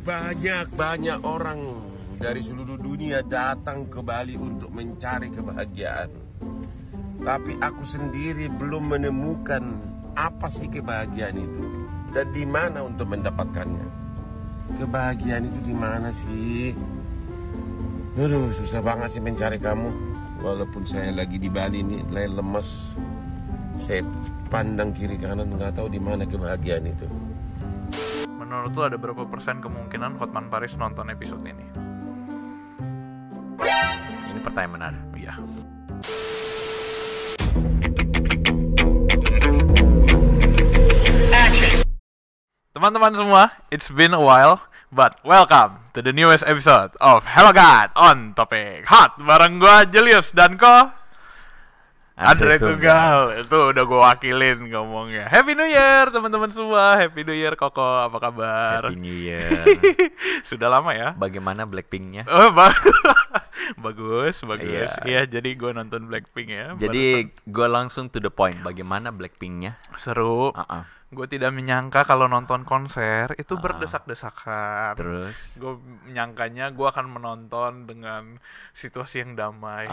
Banyak orang dari seluruh dunia datang ke Bali untuk mencari kebahagiaan. Tapi aku sendiri belum menemukan apa sih kebahagiaan itu dan di mana untuk mendapatkannya. Kebahagiaan itu di mana sih? Aduh, susah banget sih mencari kamu. Walaupun saya lagi di Bali nih, lemes. Saya pandang kiri kanan nggak tahu di mana kebahagiaan itu. Menurut lo ada berapa persen kemungkinan Hotman Paris nonton episode ini? Ini pertanyaan menarik. Iya. Teman-teman semua, it's been a while, but welcome to the newest episode of Hello God on Topik Hot bareng gua Julius dan Andre Tunggal. Itu udah gue wakilin ngomongnya. Happy New Year teman-teman semua. Happy New Year Koko, apa kabar? Happy New Year. Sudah lama ya. Bagaimana Blackpink-nya? Oh, bagus. Iya, jadi gue nonton Blackpink ya. Jadi gue langsung to the point. Bagaimana Blackpink-nya? Seru. Gue tidak menyangka kalau nonton konser itu berdesak-desakan. Terus? Gue menyangkanya gue akan menonton dengan situasi yang damai.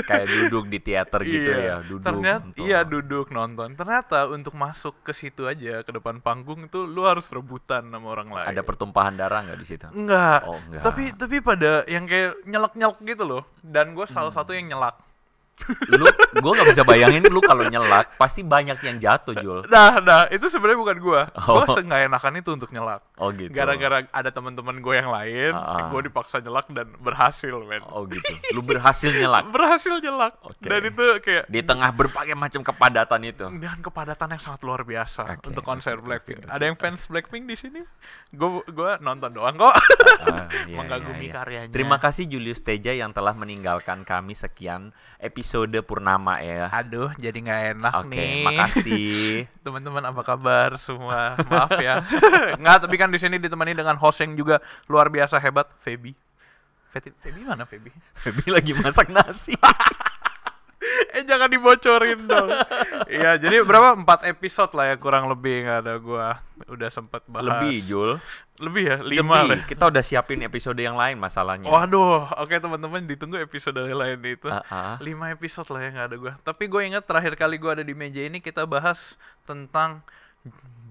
Kayak duduk di teater gitu iya. ya. Duduk. Ternyata duduk nonton. Ternyata untuk masuk ke situ aja, ke depan panggung itu lu harus rebutan sama orang lain. Ada pertumpahan darah nggak di situ? Enggak. Oh, enggak. Tapi pada yang kayak nyelak-nyelak gitu loh. Dan gue salah satu yang nyelak. Gue nggak bisa bayangin lu kalau nyelak pasti banyak yang jatuh, Jul. Nah, itu sebenarnya bukan gue. Oh. Gue nggak enakan itu untuk nyelak. Oh gitu. Gara-gara ada teman-teman gue yang lain, gue dipaksa nyelak dan berhasil, men. Oh gitu. Lu berhasil nyelak. Berhasil nyelak. Okay. Dan itu kayak di tengah berbagai macam kepadatan itu. dengan kepadatan yang sangat luar biasa untuk konser Blackpink. Okay. Ada yang fans Blackpink di sini? Gue nonton doang kok. Mengagumi karyanya. Terima kasih Julius Teja yang telah meninggalkan kami sekian episode purnama ya. Aduh, jadi nggak enak nih. Oke, makasih. Teman-teman apa kabar semua? Maaf ya. Nggak, tapi kan di sini ditemani dengan host yang juga luar biasa hebat, Feby. Feby mana Feby? Feby lagi masak nasi. Jangan dibocorin dong. Iya, jadi berapa? 4 episode lah ya kurang lebih nggak ada gua. Udah sempet bahas. Lebih, Jul. Lebih ya? 5 Lebih. lah. Kita udah siapin episode yang lain masalahnya. Waduh, oke teman-teman, ditunggu episode lain itu. 5 episode lah ya nggak ada gua. Tapi gue ingat terakhir kali gua ada di meja ini kita bahas tentang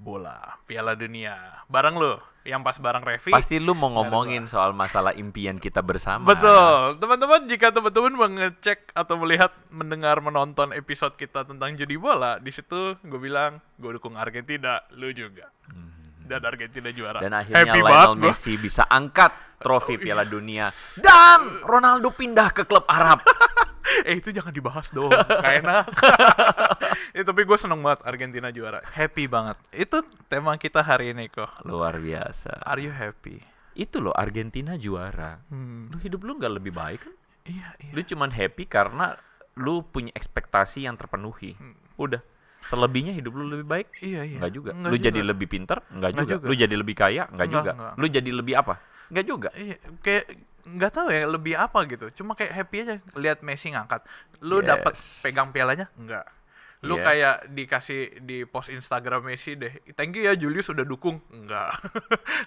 bola, Piala Dunia. Bareng lo, yang pas bareng Revi. Pasti lu mau ngomongin soal masalah impian kita bersama. Betul. Teman-teman, jika teman-teman mengecek atau mendengar, menonton episode kita tentang judi bola, di situ gue bilang, gue dukung Argentina, lu juga. Dan Argentina juara. Dan akhirnya Happy Lionel banget, Messi bisa angkat trofi Piala Dunia. Dan Ronaldo pindah ke klub Arab. Itu jangan dibahas dong, gak enak. Tapi gue seneng banget Argentina juara. Happy banget. Itu tema kita hari ini kok. Luar biasa. Are you happy? Itu loh, Argentina juara. Lu hidup lu gak lebih baik kan? Iya. Lu cuman happy karena lu punya ekspektasi yang terpenuhi. Udah. Selebihnya hidup lu lebih baik? Iya. Enggak juga. Enggak Lu juga. jadi lebih pintar? Enggak juga. juga. Lu jadi lebih kaya? Enggak juga. Enggak. Lu jadi lebih apa? Enggak juga. Iya, kayak nggak tahu ya lebih apa gitu. Cuma kayak happy aja lihat Messi ngangkat. Lu dapat pegang pialanya? Enggak. Lu kayak dikasih di post Instagram Messi deh. Thank you ya Julius udah dukung. Enggak.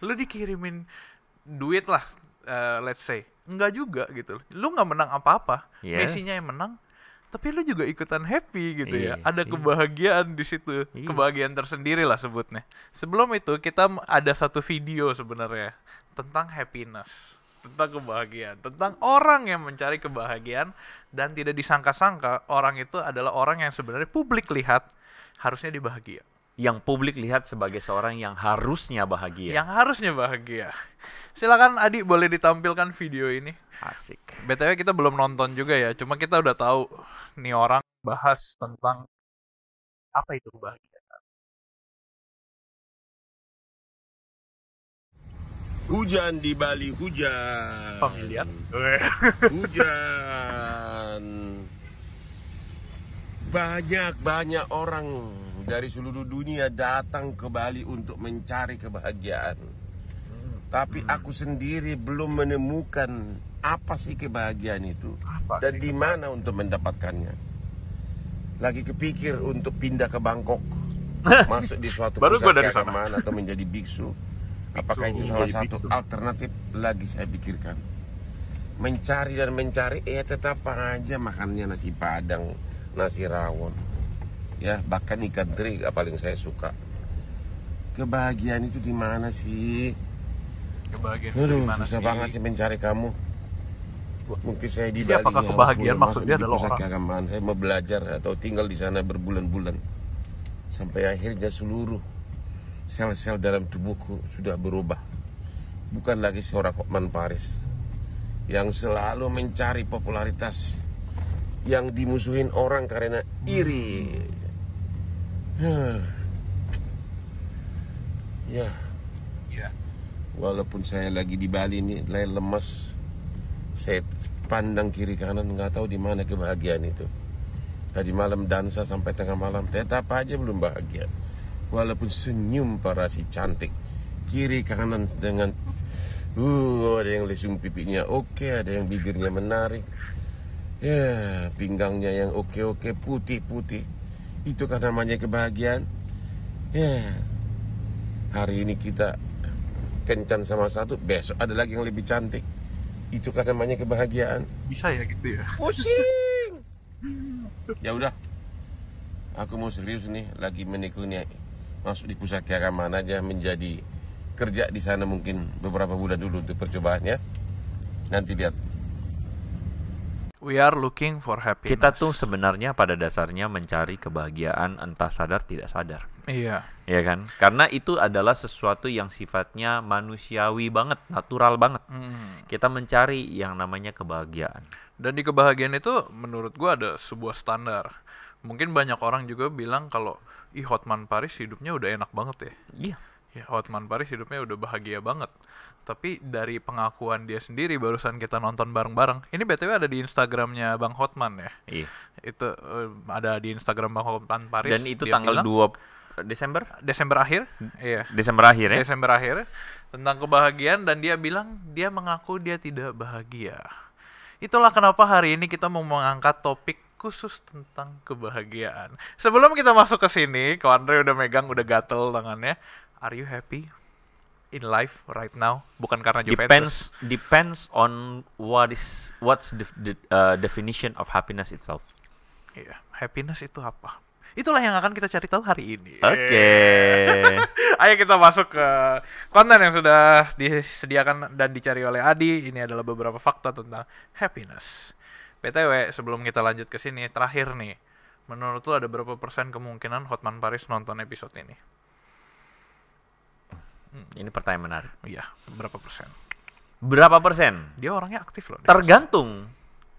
Lu dikirimin duit lah, let's say. Enggak juga gitu. Lu nggak menang apa-apa. Messi-nya yang menang. Tapi lu juga ikutan happy gitu ya. Ada kebahagiaan di situ. Kebahagiaan tersendiri lah sebutnya. Sebelum itu kita ada satu video sebenarnya tentang happiness, tentang kebahagiaan, tentang orang yang mencari kebahagiaan dan tidak disangka-sangka orang itu adalah orang yang sebenarnya publik lihat harusnya dia bahagia. Yang publik lihat sebagai seorang yang harusnya bahagia. Yang harusnya bahagia. Silakan Adi, boleh ditampilkan video ini. Asik. BTW kita belum nonton juga ya, cuma kita udah tahu nih orang bahas tentang apa itu kebahagiaan. Hujan di Bali, hujan. Familiar. Hujan. Banyak orang dari seluruh dunia datang ke Bali untuk mencari kebahagiaan. Tapi aku sendiri belum menemukan apa sih kebahagiaan itu dan di mana untuk mendapatkannya. Lagi kepikir untuk pindah ke Bangkok, masuk di suatu pusat keagamaan atau menjadi biksu. Apakah itu salah satu alternatif lagi saya pikirkan. Mencari dan mencari, tetap aja makannya nasi padang, nasi rawon, ya bahkan ikan teri paling saya suka. Kebahagiaan itu di mana sih? Kebahagiaan itu di mana susah sih? banget sih mencari kamu. Mungkin saya di Jadi Bali. apakah kebahagiaan maksudnya adalah orang? Keagamaan. Saya mau belajar atau tinggal di sana berbulan-bulan sampai akhirnya seluruh sel-sel dalam tubuhku sudah berubah. Bukan lagi seorang Hotman Paris yang selalu mencari popularitas, yang dimusuhin orang karena iri. Ya. Walaupun saya lagi di Bali ini, lemas, saya pandang kiri kanan nggak tahu di mana kebahagiaan itu. Tadi malam dansa sampai tengah malam, tetap aja belum bahagia. Walaupun senyum para si cantik, kiri kanan dengan ada yang lesung pipinya oke, ada yang bibirnya menarik, ya pinggangnya yang oke putih. Itu kan namanya kebahagiaan. Ya, hari ini kita kencan sama satu, besok ada lagi yang lebih cantik. Itu kan namanya kebahagiaan. Bisa ya gitu ya? Pusing. Ya udah, aku mau serius nih, lagi menekuni masuk di pusat keagamaan aja, menjadi kerja di sana mungkin beberapa bulan dulu untuk percobaan ya. Nanti lihat. We are looking for happiness. Kita tuh sebenarnya pada dasarnya mencari kebahagiaan entah sadar tidak sadar. Iya. Ya kan? Karena itu adalah sesuatu yang sifatnya manusiawi banget, natural banget. Kita mencari yang namanya kebahagiaan. Dan di kebahagiaan itu menurut gua ada sebuah standar. Mungkin banyak orang juga bilang kalau Hotman Paris hidupnya udah enak banget ya. Iya. Ya, Hotman Paris hidupnya udah bahagia banget. Tapi dari pengakuan dia sendiri, barusan kita nonton bareng-bareng. Ini BTW ada di Instagramnya Bang Hotman ya. Iya. Itu ada di Instagram Bang Hotman Paris. Dan itu dia tanggal bilang, 2 Desember? Desember akhir. Iya. Desember akhir ya? Desember akhir. Tentang kebahagiaan, dan dia bilang dia mengaku dia tidak bahagia. Itulah kenapa hari ini kita mau mengangkat topik khusus tentang kebahagiaan. Sebelum kita masuk ke sini, Ko Andre udah megang, udah gatel tangannya. Are you happy in life right now? Bukan karena Juventus. Depends on what's the definition of happiness itself. Iya, happiness itu apa? Itulah yang akan kita cari tahu hari ini. Oke. Ayo kita masuk ke konten yang sudah disediakan dan dicari oleh Adi. Ini adalah beberapa fakta tentang happiness. BTW, sebelum kita lanjut ke sini, terakhir nih, menurut lu ada berapa persen kemungkinan Hotman Paris nonton episode ini? Ini pertanyaan menarik. Iya, berapa persen? Berapa persen? Dia orangnya aktif loh. Tergantung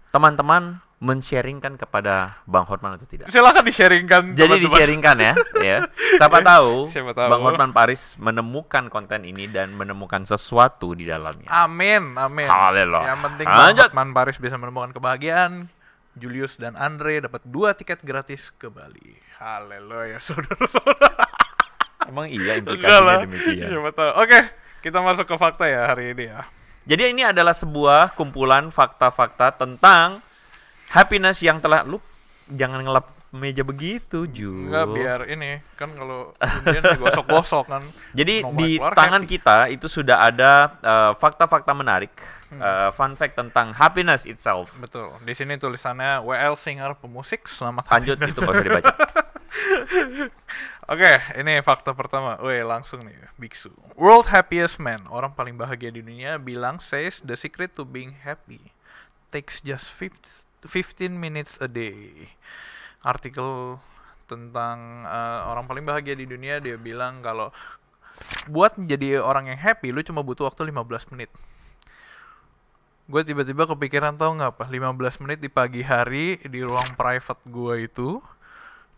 teman-teman men-sharingkan kepada Bang Hotman atau tidak. Silakan di-sharingkan. Jadi di-sharingkan ya, ya. Siapa tahu Siapa tahu Bang Hotman Paris menemukan konten ini dan menemukan sesuatu di dalamnya. Amin, amin. Haleluya. Yang penting Bang Lanjut. Hotman Paris bisa menemukan kebahagiaan. Julius dan Andre dapat 2 tiket gratis ke Bali. Haleluya, saudara-saudara. Emang iya Enggak implikasinya lah. demikian. Siapa tahu. Oke, kita masuk ke fakta ya hari ini ya. Jadi ini adalah sebuah kumpulan fakta-fakta tentang happiness yang telah lu jangan ngelap meja begitu, Ju. Enggak, biar ini kan kalau kemudian digosok-gosok kan. Jadi Mau di keluar tangan happy. kita itu sudah ada fakta-fakta menarik, fun fact tentang happiness itself. Betul. Di sini tulisannya WL Singer pemusik selamat Lanjut, hari. itu nggak usah dibaca. Oke, ini fakta pertama. Weh, langsung nih, Biksu. World happiest man, orang paling bahagia di dunia, bilang says the secret to being happy takes just 15 minutes a day. Artikel tentang orang paling bahagia di dunia, dia bilang kalau buat menjadi orang yang happy, lu cuma butuh waktu 15 menit. Gue tiba-tiba kepikiran, tau nggak apa, 15 menit di pagi hari di ruang private gue itu,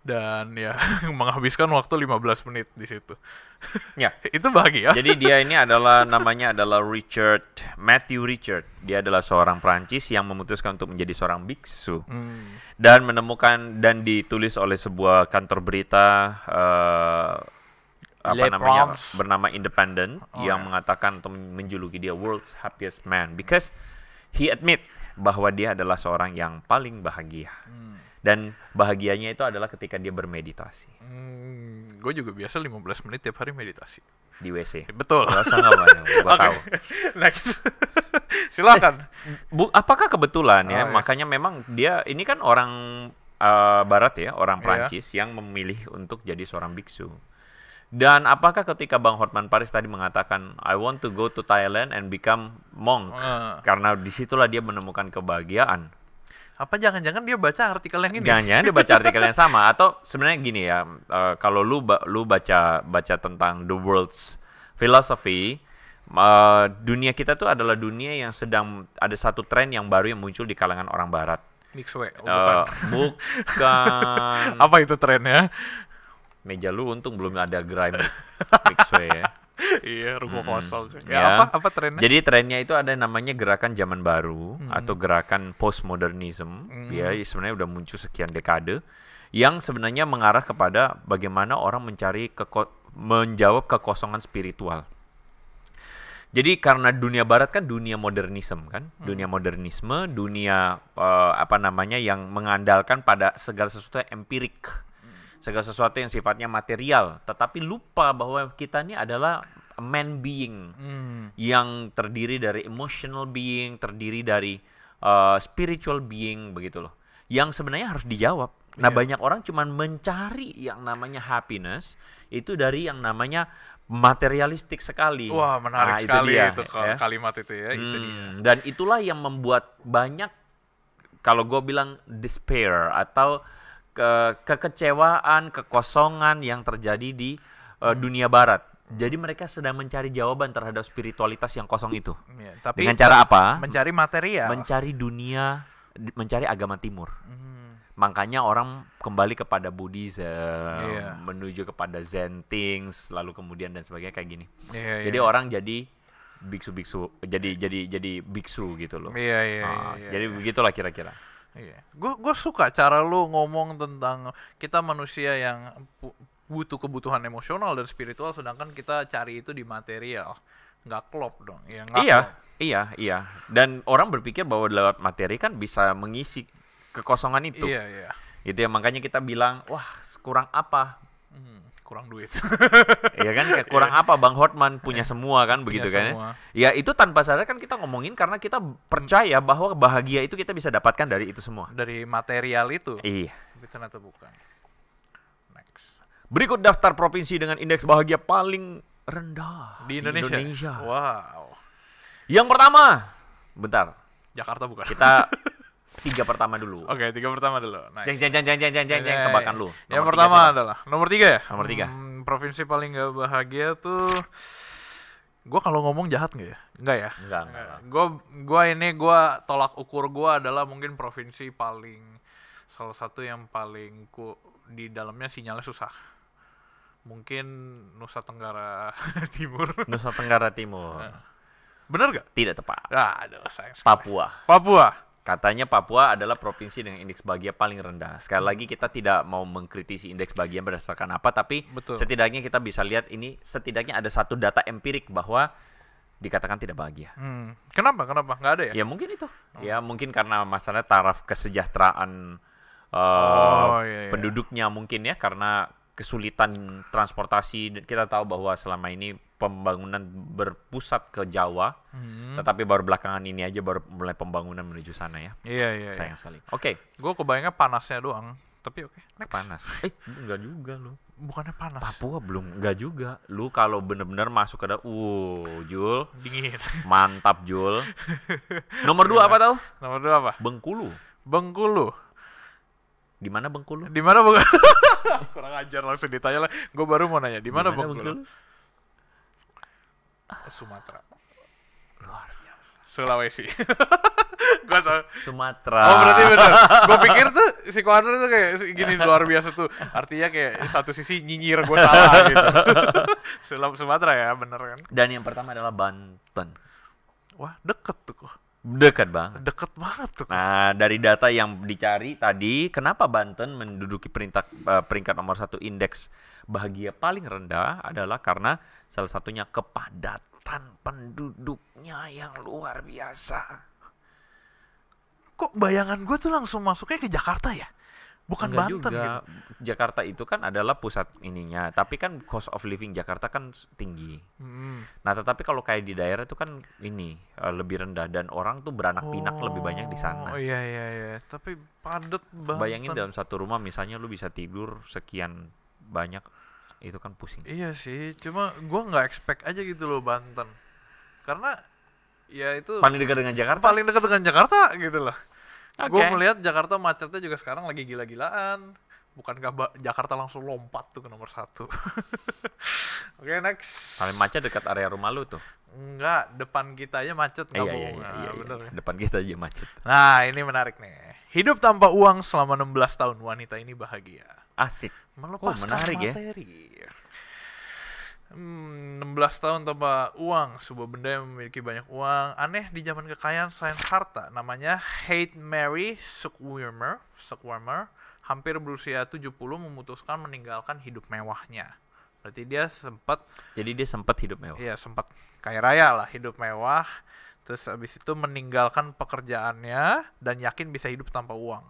dan ya menghabiskan waktu 15 menit di situ. Ya. Itu bahagia. Jadi dia ini namanya adalah Matthew Richard. Dia adalah seorang Prancis yang memutuskan untuk menjadi seorang biksu. Dan menemukan dan ditulis oleh sebuah kantor berita bernama Independent yang mengatakan atau menjuluki dia world's happiest man because he admit bahwa dia adalah seorang yang paling bahagia. Dan bahagianya itu adalah ketika dia bermeditasi. Gue juga biasa 15 menit tiap hari meditasi. Di WC. Betul. Gak usah nggak banyak, gue tahu. Next. Silakan. Apakah kebetulan ya, Iya. makanya memang dia, ini kan orang Barat ya, orang Prancis yang memilih untuk jadi seorang biksu. Dan apakah ketika Bang Hotman Paris tadi mengatakan, I want to go to Thailand and become monk, karena disitulah dia menemukan kebahagiaan. Apa jangan-jangan dia baca artikel yang ini? Jangan-jangan dia baca artikel yang sama, atau sebenarnya gini ya, kalau lu baca tentang the world's philosophy, dunia kita tuh adalah dunia yang sedang ada satu tren yang baru yang muncul di kalangan orang Barat. Mixway. Bukan. Apa itu trennya? Meja lu untung belum ada gerai mixway ya. Iya, rumah kosong. Ya. Apa trennya? Jadi trennya itu ada namanya gerakan zaman baru atau gerakan postmodernism. Ya, sebenarnya udah muncul sekian dekade yang sebenarnya mengarah kepada bagaimana orang mencari menjawab kekosongan spiritual. Jadi karena dunia barat kan dunia modernisme kan, dunia modernisme, dunia yang mengandalkan pada segala sesuatu yang empirik. Segala sesuatu yang sifatnya material, tetapi lupa bahwa kita ini adalah man being yang terdiri dari emotional being, terdiri dari spiritual being, begitu loh. Yang sebenarnya harus dijawab. Nah, banyak orang cuma mencari yang namanya happiness itu dari yang namanya materialistik sekali. Wah, menarik sekali itu kalimat itu ya. Itu dia. Dan itulah yang membuat banyak, kalau gue bilang despair atau kekecewaan, kekosongan yang terjadi di dunia barat. Jadi mereka sedang mencari jawaban terhadap spiritualitas yang kosong itu. Ya, tapi dengan cara apa? Mencari material. Mencari dunia, mencari agama timur. Makanya orang kembali kepada Buddhism, menuju kepada Zen things, lalu kemudian dan sebagainya kayak gini. Jadi orang jadi biksu-biksu, jadi biksu gitu loh. Jadi begitulah kira-kira. Iya, gue suka cara lu ngomong tentang kita manusia yang butuh kebutuhan emosional dan spiritual, sedangkan kita cari itu di material. Nggak klop dong, ya nggak klop. Iya. Dan orang berpikir bahwa lewat materi kan bisa mengisi kekosongan itu. Iya. Itu ya, makanya kita bilang, wah kurang apa? Kurang duit. Iya kan, kayak kurang apa Bang Hotman punya semua kan, begitu kan ya. Ya itu tanpa sadar kan kita ngomongin karena kita percaya bahwa bahagia itu kita bisa dapatkan dari itu semua. Dari material itu. Iya. Tapi ternyata bukan. Next. Berikut daftar provinsi dengan indeks bahagia paling rendah Di Indonesia. Wow. Yang pertama, bentar. Jakarta bukan. Kita 3 pertama dulu. Oke, 3 pertama dulu. Nice. Jeng, tebakan lu. Yang pertama adalah nomor 3 ya? Nomor 3. Provinsi paling gak bahagia tuh, gue kalau ngomong jahat nggak ya? Enggak ya? Enggak. Gue tolak ukur gue adalah mungkin provinsi salah satu yang paling di dalamnya sinyalnya susah. Mungkin Nusa Tenggara Timur. Nusa Tenggara Timur. Bener gak? Tidak tepat. Aduh, sayang sekali. Papua. Katanya Papua adalah provinsi dengan indeks bahagia paling rendah. Sekali lagi kita tidak mau mengkritisi indeks bahagia berdasarkan apa, tapi setidaknya kita bisa lihat ini setidaknya ada satu data empirik bahwa dikatakan tidak bahagia. Kenapa? Nggak ada ya? Ya mungkin itu. Ya mungkin karena masalah taraf kesejahteraan penduduknya mungkin ya, karena kesulitan transportasi. Kita tahu bahwa selama ini pembangunan berpusat ke Jawa, tetapi baru belakangan ini aja baru mulai pembangunan menuju sana ya. Iya. Sayang sekali. Oke. Gue kebayangnya panasnya doang, tapi oke. Panas. Enggak juga lo. Bukannya panas. Papua belum, enggak juga. Lu kalau bener-bener masuk ke Jul. Dingin. Mantap, Jul. Nomor 2 apa tahu? Nomor 2 apa? Bengkulu. Di mana Bengkulu? Di mana Bengkulu? Kurang ajar, langsung ditanya lah. Gue baru mau nanya, di mana Bengkulu? Sumatera. Luar biasa. Sulawesi. Sumatera. Oh, berarti benar. Gue pikir tuh si Koandra tuh kayak gini, luar biasa tuh. Artinya kayak satu sisi nyinyir gue salah gitu. Sumatera ya, bener kan? Dan yang pertama adalah Banten. Wah, deket tuh kok. Dekat banget. Deket banget tuh. Nah, dari data yang dicari tadi, kenapa Banten menduduki peringkat nomor 1 indeks bahagia paling rendah adalah karena salah satunya kepadatan penduduknya yang luar biasa. Kok bayangan gue tuh langsung masuknya ke Jakarta ya? bukan Enggak Banten juga. gitu. Jakarta itu kan adalah pusat ininya, tapi kan cost of living Jakarta kan tinggi. Nah, tetapi kalau kayak di daerah itu kan ini lebih rendah dan orang tuh beranak pinak lebih banyak di sana. Oh iya iya iya, tapi padat Banten. Bayangin dalam satu rumah misalnya lu bisa tidur sekian banyak, itu kan pusing. Iya sih, cuma gua nggak expect aja gitu loh Banten. Karena ya itu Paling dekat dengan Jakarta. paling dekat dengan Jakarta gitu loh. Oke. Gue melihat Jakarta macetnya juga sekarang lagi gila-gilaan. Bukankah Jakarta langsung lompat tuh ke nomor 1? Oke, next. Paling macet dekat area rumah lu tuh. Enggak, depan kita aja macet nggak Iya, bohong. iya. Bener ya. Depan kita aja macet. Nah, ini menarik nih. Hidup tanpa uang selama 16 tahun, wanita ini bahagia. Asik. Melepaskan menarik ya. materi. 16 tahun tanpa uang, sebuah benda yang memiliki banyak uang. Aneh di zaman kekayaan selain harta. Namanya Haight Mary Suquirmer, hampir berusia 70, memutuskan meninggalkan hidup mewahnya. Berarti dia sempat, Jadi dia sempat hidup mewah. ya sempat kaya raya lah, hidup mewah. Terus habis itu meninggalkan pekerjaannya dan yakin bisa hidup tanpa uang.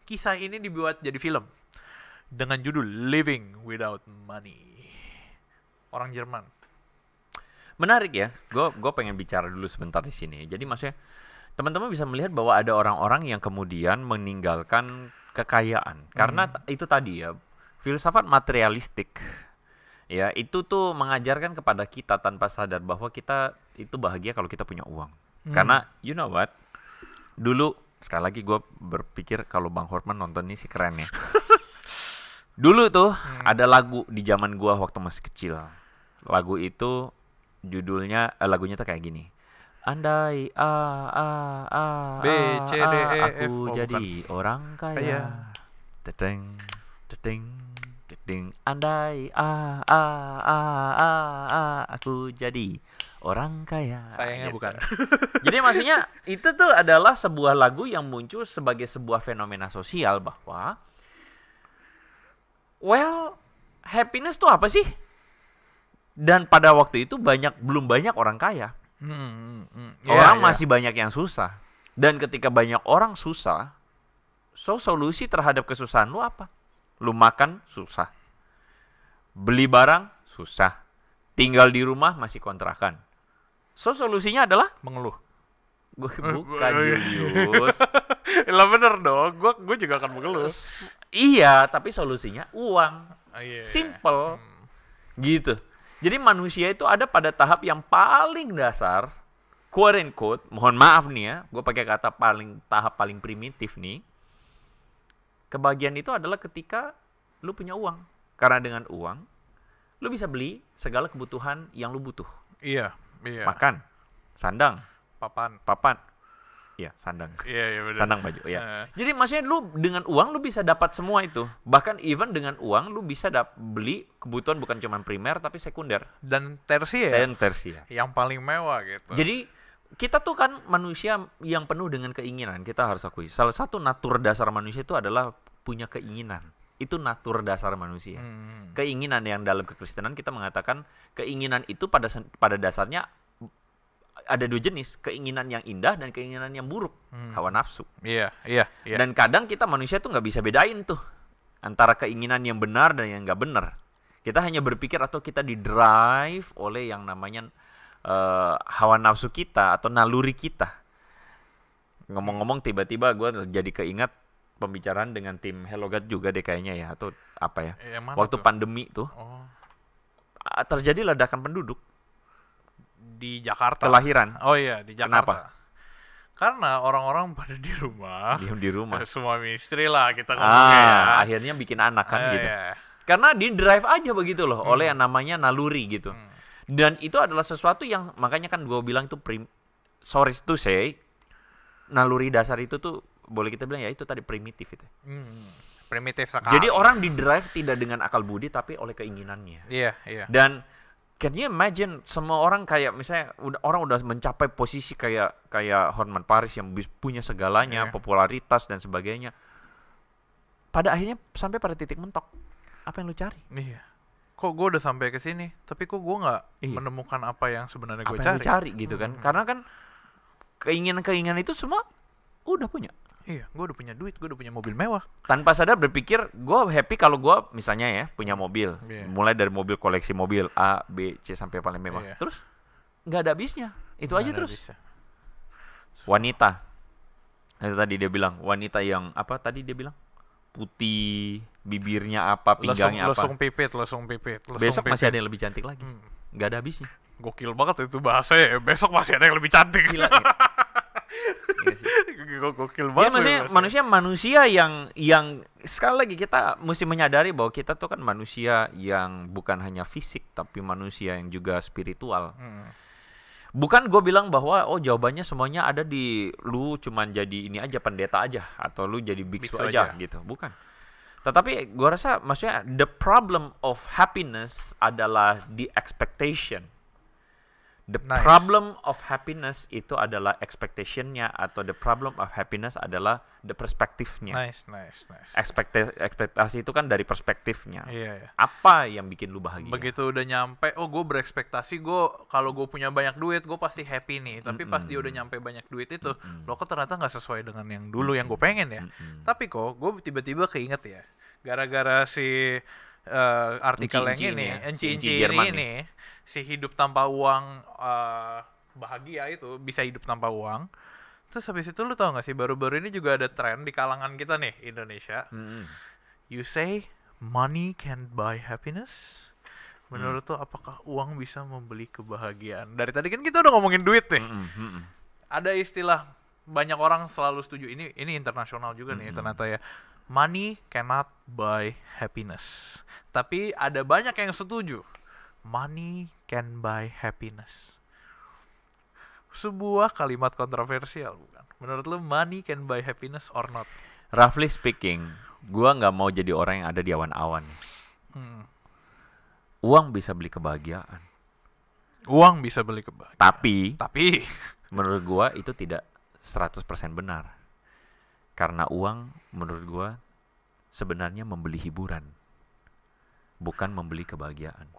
Kisah ini dibuat jadi film dengan judul Living Without Money. Orang Jerman. Menarik ya. Gue pengen bicara dulu sebentar di sini. Jadi maksudnya teman-teman bisa melihat bahwa ada orang-orang yang kemudian meninggalkan kekayaan karena itu tadi ya, filsafat materialistik. Ya, itu tuh mengajarkan kepada kita tanpa sadar bahwa kita itu bahagia kalau kita punya uang. Karena you know what? Dulu sekali lagi gue berpikir kalau Bang Hortman nonton ini sih keren ya. Dulu tuh ada lagu di zaman gua waktu masih kecil. Lagu itu judulnya lagunya tuh kayak gini. Andai B, C, D, E, F. aku Oh, jadi orang kaya. Teteng teteng teteng. Andai aku jadi orang kaya. Sayangnya Gitu. bukan. Jadi maksudnya itu tuh adalah sebuah lagu yang muncul sebagai sebuah fenomena sosial bahwa happiness tuh apa sih? Dan pada waktu itu belum banyak orang kaya. Orang masih banyak yang susah. Dan ketika banyak orang susah, solusi terhadap kesusahan lu apa? Lu makan susah. Beli barang susah. Tinggal di rumah masih kontrakan. Solusinya adalah mengeluh. Bukan Julius. Lah bener dong, gue juga akan mengeluh. Iya, tapi solusinya uang. Iya. Simple. Gitu. Jadi manusia itu ada pada tahap yang paling dasar, quote and quote, mohon maaf nih ya, gue pakai kata tahap paling primitif nih. Kebahagiaan itu adalah ketika lu punya uang. Karena dengan uang, lu bisa beli segala kebutuhan yang lu butuh. Iya. Makan, sandang, papan. Iya, sandang. Iya benar. Sandang baju, ya. Jadi maksudnya lu dengan uang lu bisa dapat semua itu. Bahkan even dengan uang lu bisa beli kebutuhan bukan cuma primer tapi sekunder dan tersier. Yang paling mewah gitu. Jadi kita tuh kan manusia yang penuh dengan keinginan, kita harus akui. Salah satu natur dasar manusia itu adalah punya keinginan. Itu natur dasar manusia. Keinginan yang dalam kekristenan kita mengatakan keinginan itu pada dasarnya ada dua jenis, keinginan yang indah dan keinginan yang buruk, hawa nafsu. Iya. Dan kadang kita manusia tuh nggak bisa bedain tuh antara keinginan yang benar dan yang nggak benar. Kita hanya berpikir atau kita didrive oleh yang namanya hawa nafsu kita atau naluri kita. Ngomong-ngomong tiba-tiba gue jadi keingat pembicaraan dengan tim Hello God juga deh kayaknya ya, atau apa ya. Waktu pandemi tuh terjadi ledakan penduduk. Di Jakarta. Kelahiran. Oh iya, di Jakarta. Kenapa? Karena orang-orang pada di rumah. Diam di rumah. Suami istri lah kita ngomongnya. Akhirnya bikin anak kan gitu. Iya. Karena di drive aja begitu loh oleh yang namanya naluri gitu. Dan itu adalah sesuatu yang makanya kan gue bilang itu sorry to say, naluri dasar itu tuh boleh kita bilang ya itu tadi primitif itu. Primitif sekali. Jadi orang di drive tidak dengan akal budi tapi oleh keinginannya. Iya. Dan can you imagine semua orang kayak misalnya orang udah mencapai posisi kayak Hotman Paris yang punya segalanya, popularitas dan sebagainya. Pada akhirnya sampai pada titik mentok. Apa yang lu cari? Iya. Kok gue udah sampai ke sini, tapi kok gue nggak menemukan apa yang sebenarnya gue cari. Apa yang lu cari gitu kan? Karena kan keinginan itu semua udah punya. Iya, gue udah punya duit, gue udah punya mobil mewah. Tanpa sadar berpikir, gue happy kalau gue misalnya ya punya mobil. Iya. Mulai dari mobil koleksi mobil A, B, C sampai paling mewah. Iya. Terus nggak ada habisnya. Itu Nggak aja ada terus. bisa. Wanita. Itu tadi dia bilang, wanita yang apa tadi dia bilang? Putih, bibirnya apa, pinggangnya apa. Lesung pipit. Besok masih ada yang lebih cantik lagi. Nggak ada habisnya. Gokil banget itu bahasanya. Besok masih ada yang lebih cantik. Gila. Iya sih. Gokil Jadi banget. manusia yang sekali lagi kita mesti menyadari bahwa kita tuh kan manusia yang bukan hanya fisik tapi manusia yang juga spiritual. Bukan gue bilang bahwa jawabannya semuanya ada di lu cuman jadi ini aja pendeta aja atau lu jadi biksu aja gitu. Bukan. Tetapi gue rasa maksudnya the problem of happiness adalah the expectation. The problem of happiness itu adalah expectation-nya atau the problem of happiness adalah the perspektifnya. Nice. Ekspektasi itu kan dari perspektifnya. Iya. Apa yang bikin lu bahagia? Begitu udah nyampe, gue berekspektasi kalau gue punya banyak duit, gue pasti happy nih. Tapi pas dia udah nyampe banyak duit itu, lo kok ternyata nggak sesuai dengan yang dulu yang gue pengen ya. Tapi kok gue tiba-tiba keinget ya, gara-gara si artikel yang ini, Enci ini, si hidup tanpa uang bahagia itu bisa hidup tanpa uang. Terus habis itu lu tau gak sih baru-baru ini juga ada tren di kalangan kita nih Indonesia. You say money can buy happiness. Menurut tuh apakah uang bisa membeli kebahagiaan? Dari tadi kan kita udah ngomongin duit nih. Ada istilah banyak orang selalu setuju ini internasional juga nih ternyata ya. Money cannot buy happiness. Tapi ada banyak yang setuju. Money can buy happiness. Sebuah kalimat kontroversial, bukan? Menurut lu money can buy happiness or not? Roughly speaking, gua nggak mau jadi orang yang ada di awan-awan. Uang bisa beli kebahagiaan. Uang bisa beli kebahagiaan. Tapi menurut gua itu tidak 100% benar. Karena uang menurut gua sebenarnya membeli hiburan. Bukan membeli kebahagiaan.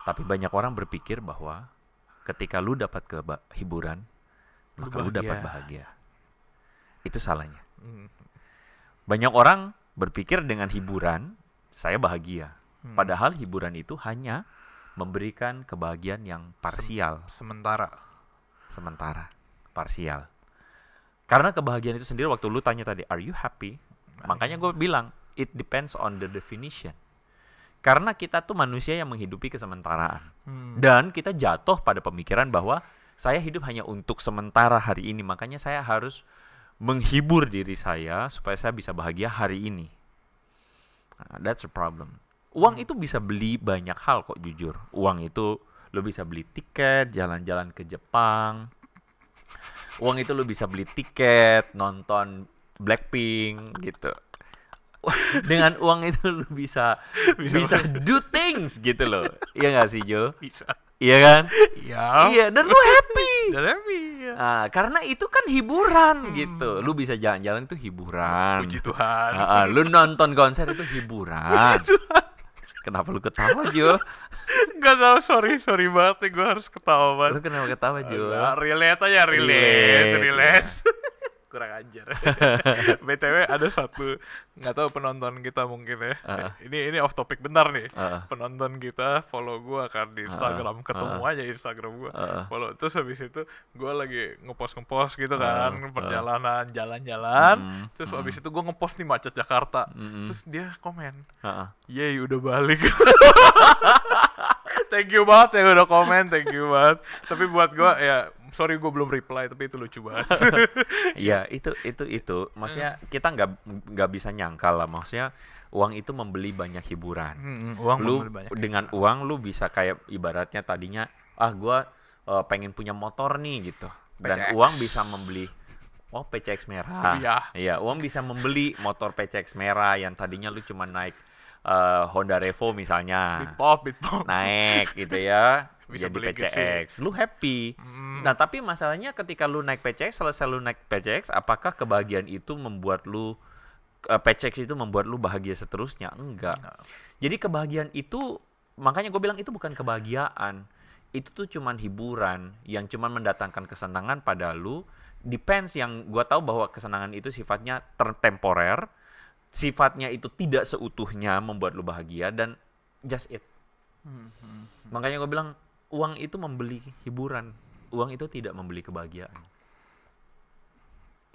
Tapi banyak orang berpikir bahwa ketika lu dapat hiburan, maka lu dapat bahagia. Itu salahnya. Banyak orang berpikir dengan hiburan, saya bahagia. Padahal hiburan itu hanya memberikan kebahagiaan yang parsial. Sementara. Parsial. Karena kebahagiaan itu sendiri waktu lu tanya tadi, are you happy? Makanya gue bilang, it depends on the definition. Karena kita tuh manusia yang menghidupi kesementaraan. Dan kita jatuh pada pemikiran bahwa saya hidup hanya untuk sementara hari ini. Makanya saya harus menghibur diri saya supaya saya bisa bahagia hari ini. That's a problem. Uang itu bisa beli banyak hal kok jujur. Uang itu lo bisa beli tiket, jalan-jalan ke Jepang. Uang itu lo bisa beli tiket, nonton Blackpink gitu. Dengan uang itu lu bisa do things gitu loh. Iya gak sih Jo? Bisa. Iya kan? Iya. Dan lu happy. Ya. Nah, karena itu kan hiburan gitu. Lu bisa jalan-jalan itu hiburan. Puji Tuhan. Lu nonton konser itu hiburan. Kenapa lu ketawa Jo? Gak tau, sorry banget nih, gue harus ketawa banget. Lu kenapa ketawa Jo? Relate aja, relate. Kurang ajar. BTW ada satu, nggak tahu penonton kita mungkin ya. Ini off topic bentar nih. Penonton kita follow gue kan di Instagram, ketemu aja Instagram gue. Follow, terus habis itu gue lagi ngepost gitu kan, perjalanan jalan-jalan. Terus habis itu gue ngepost nih macet Jakarta. Terus dia komen, "Yeay udah balik." Thank you banget yang udah komen, thank you banget. Tapi buat gue ya, sorry gue belum reply, tapi itu lucu banget. Iya, itu. Maksudnya kita nggak bisa nyangkal lah. Maksudnya uang itu membeli banyak hiburan. Dengan uang lu bisa kayak ibaratnya tadinya, gue pengen punya motor nih gitu. Dan PCX. Uang bisa membeli PCX merah. Iya, uang bisa membeli motor PCX merah yang tadinya lu cuma naik Honda Revo misalnya, Bitpop naik gitu ya, bisa jadi beli PCX, lu happy. Nah tapi masalahnya ketika lu naik PCX, selesai lu naik PCX, apakah kebahagiaan itu membuat lu PCX itu membuat lu bahagia seterusnya? Enggak. Jadi kebahagiaan itu, makanya gue bilang itu bukan kebahagiaan, itu tuh cuman hiburan yang cuman mendatangkan kesenangan pada lu Depends, yang gue tahu bahwa kesenangan itu sifatnya temporer, sifatnya itu tidak seutuhnya membuat lu bahagia, dan just it. Makanya gue bilang uang itu membeli hiburan, uang itu tidak membeli kebahagiaan.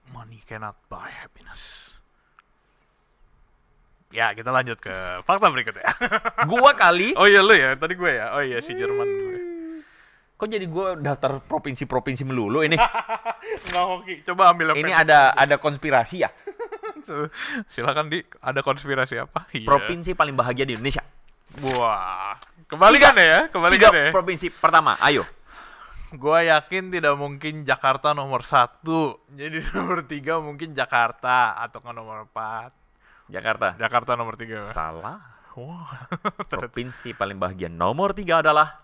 Money cannot buy happiness. Ya, kita lanjut ke fakta berikutnya. Gua kali. Oh iya lu ya, tadi gue ya. Oh iya si Jerman. Kok jadi gue daftar provinsi-provinsi melulu ini? Nggak hoki. Coba ambil Ini ada konspirasi ya? Silakan ada konspirasi apa? Iya. Provinsi paling bahagia di Indonesia. Wah, kembalikan ya. Tiga provinsi pertama, ayo. Gua yakin tidak mungkin Jakarta nomor 1. Jadi nomor 3 mungkin Jakarta atau nomor 4. Jakarta nomor 3. Salah. Wah. Provinsi paling bahagia nomor 3 adalah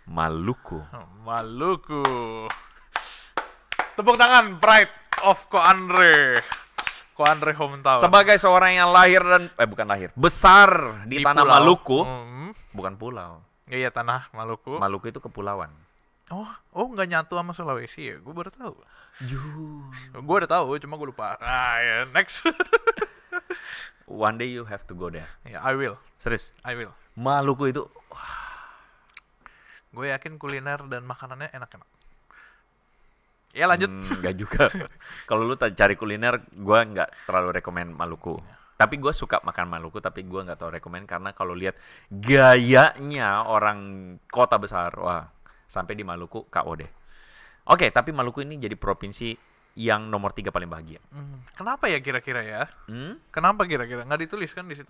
Maluku. Maluku. Tepuk tangan, pride of Ko Andre hometown. Sebagai seorang yang besar di tanah pulau. Maluku, bukan pulau. Iya, tanah Maluku. Maluku itu kepulauan. Oh nggak nyatu sama Sulawesi ya? Gue baru tahu. Gue udah tahu, cuma gue lupa. Ya, next. One day you have to go there. Yeah, I will. Serius? I will. Maluku itu, gue yakin kuliner dan makanannya enak-enak. Ya lanjut. Enggak juga. Kalau lu cari kuliner, gue nggak terlalu rekomen Maluku. Tapi gue suka makan Maluku, tapi gue nggak terlalu rekomen karena kalau lihat gayanya orang kota besar, wah, sampai di Maluku KO deh. Oke, tapi Maluku ini jadi provinsi yang nomor 3 paling bahagia. Kenapa ya kira-kira ya? Kenapa kira-kira? Nggak ditulis kan di situ?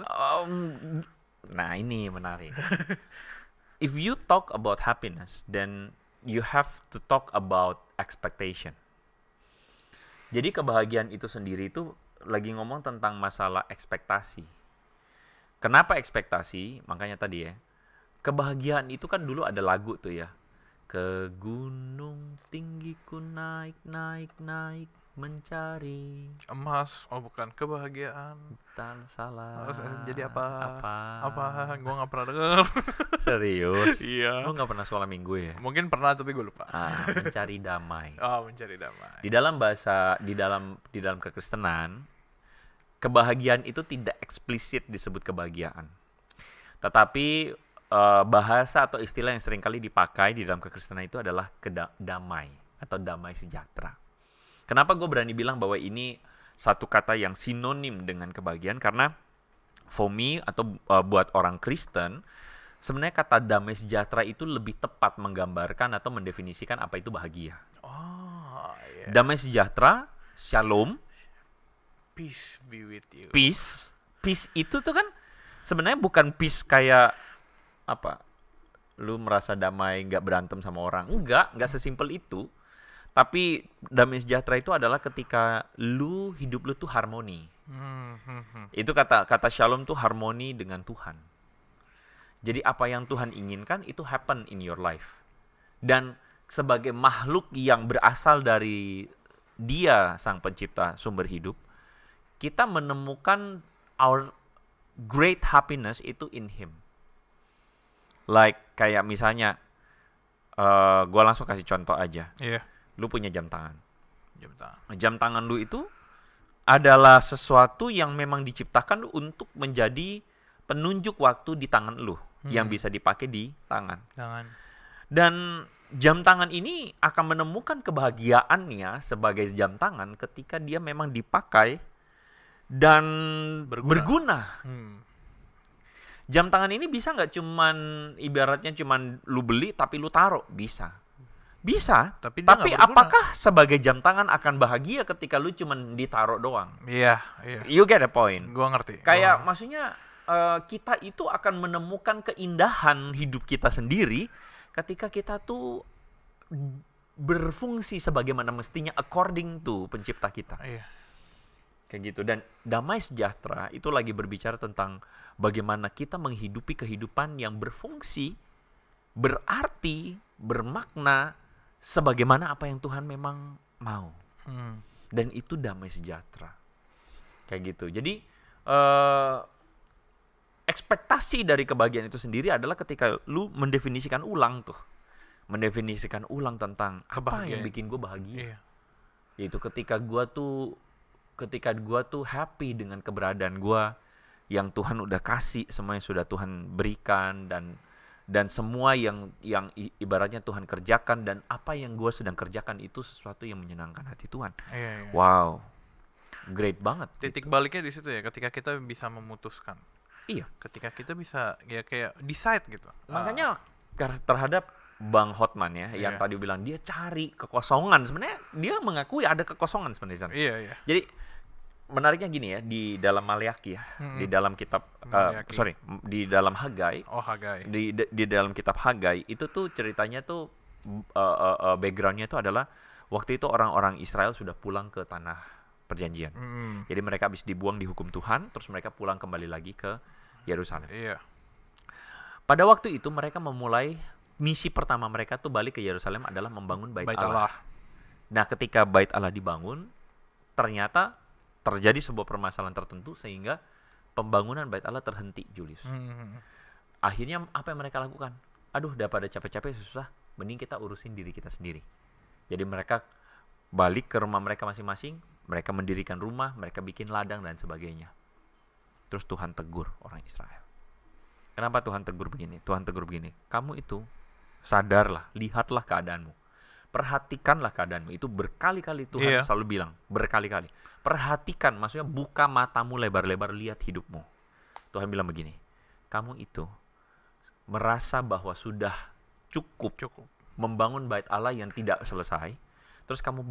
Nah, ini menarik. If you talk about happiness, then you have to talk about expectation. Jadi kebahagiaan itu sendiri itu lagi ngomong tentang masalah ekspektasi. Kenapa ekspektasi? Makanya tadi ya, kebahagiaan itu kan dulu ada lagu tuh ya. Ke gunung tinggi ku naik mencari emas. Oh bukan, kebahagiaan. Tak salah. Jadi apa? Apa? Gue nggak pernah denger. Serius? Iya. Lu nggak pernah sekolah minggu ya? Mungkin pernah tapi gue lupa. Mencari damai. Mencari damai. Di dalam bahasa, di dalam kekristenan, kebahagiaan itu tidak eksplisit disebut kebahagiaan. Tetapi bahasa atau istilah yang seringkali dipakai di dalam kekristenan itu adalah damai atau damai sejahtera. Kenapa gue berani bilang bahwa ini satu kata yang sinonim dengan kebahagiaan? Karena for me atau buat orang Kristen, sebenarnya kata damai sejahtera itu lebih tepat menggambarkan atau mendefinisikan apa itu bahagia. Yeah. Damai sejahtera, shalom, peace be with you. Peace itu tuh kan sebenarnya bukan peace kayak apa? Lu merasa damai, nggak berantem sama orang. Nggak sesimpel itu. Tapi damai sejahtera itu adalah ketika hidup lu tuh harmoni. Itu kata shalom tuh harmoni dengan Tuhan. Jadi apa yang Tuhan inginkan itu happen in your life. Dan sebagai makhluk yang berasal dari Dia sang pencipta sumber hidup, kita menemukan our great happiness itu in Him. Like kayak misalnya gue langsung kasih contoh aja. Iya. Lu punya jam tangan. Jam tangan lu itu adalah sesuatu yang memang diciptakan untuk menjadi penunjuk waktu di tangan lu yang bisa dipakai di tangan. Dan jam tangan ini akan menemukan kebahagiaannya sebagai jam tangan ketika dia memang dipakai dan berguna. Jam tangan ini bisa nggak ibaratnya cuman lu beli tapi lu taruh? Bisa, tapi apakah sebagai jam tangan akan bahagia ketika lu cuman ditaruh doang? Iya. You get the point? Gua ngerti. Kayak maksudnya kita itu akan menemukan keindahan hidup kita sendiri ketika kita tuh berfungsi sebagaimana mestinya according to pencipta kita. Iya. Kayak gitu. Dan damai sejahtera itu lagi berbicara tentang bagaimana kita menghidupi kehidupan yang berfungsi, berarti, bermakna, sebagaimana apa yang Tuhan memang mau. Dan itu damai sejahtera. Kayak gitu. Jadi ekspektasi dari kebahagiaan itu sendiri adalah ketika lu mendefinisikan ulang tentang apa yang bikin gue bahagia. Iya. Yaitu ketika gua tuh happy dengan keberadaan gua yang Tuhan udah kasih, semua yang sudah Tuhan berikan, dan semua yang ibaratnya Tuhan kerjakan, dan apa yang gua sedang kerjakan itu sesuatu yang menyenangkan hati Tuhan. Iya. Wow, great banget. Titik gitu. baliknya di situ ya, ketika kita bisa memutuskan. Iya. Ketika kita bisa ya kayak decide gitu. Makanya terhadap Bang Hotman ya, yang Iya. tadi bilang dia cari kekosongan, sebenarnya dia mengakui ada kekosongan sebenarnya di sana. Iya. Jadi menariknya gini ya, di dalam Maleakhi ya, di dalam kitab Maleakhi. di dalam Hagai, Oh, Hagai. di dalam kitab Hagai itu tuh ceritanya tuh backgroundnya itu adalah waktu itu orang-orang Israel sudah pulang ke tanah perjanjian. Jadi mereka habis dibuang di hukum Tuhan, terus mereka pulang kembali lagi ke Yerusalem. Iya. Pada waktu itu mereka memulai misi pertama mereka tuh balik ke Yerusalem adalah membangun bait Allah. Nah, ketika bait Allah dibangun, ternyata terjadi sebuah permasalahan tertentu sehingga pembangunan bait Allah terhenti, Julius. Akhirnya apa yang mereka lakukan? Aduh, daripada capek-capek susah, mending kita urusin diri kita sendiri. Jadi mereka balik ke rumah mereka masing-masing, mereka mendirikan rumah, mereka bikin ladang dan sebagainya. Terus Tuhan tegur orang Israel. Kenapa Tuhan tegur begini? Tuhan tegur begini, kamu itu sadarlah, lihatlah keadaanmu. Perhatikanlah keadaanmu. Itu berkali-kali Tuhan selalu bilang, berkali-kali. Perhatikan, maksudnya buka matamu lebar-lebar, lihat hidupmu. Tuhan bilang begini, kamu itu merasa bahwa sudah cukup membangun bait Allah yang tidak selesai, terus kamu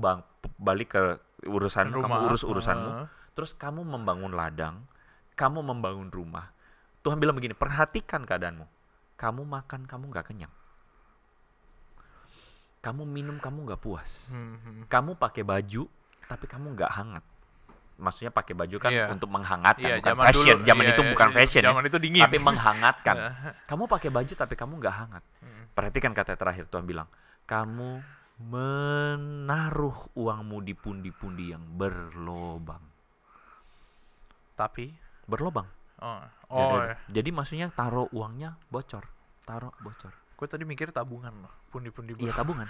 balik ke urusanmu, kamu urus urusanmu, terus kamu membangun ladang, kamu membangun rumah. Tuhan bilang begini, perhatikan keadaanmu. Kamu makan, kamu gak kenyang. Kamu minum, kamu gak puas. Kamu pakai baju, tapi kamu gak hangat. Maksudnya pakai baju kan untuk menghangatkan, bukan fashion. Zaman itu bukan fashion, zaman itu dingin. tapi menghangatkan. Kamu pakai baju, tapi kamu gak hangat. Perhatikan kata terakhir Tuhan bilang, kamu menaruh uangmu di pundi-pundi yang berlobang. Tapi berlobang. Jadi maksudnya taruh uangnya bocor, taruh bocor. Gue tadi mikir tabungan loh, pundi-pundi. Iya, tabungan.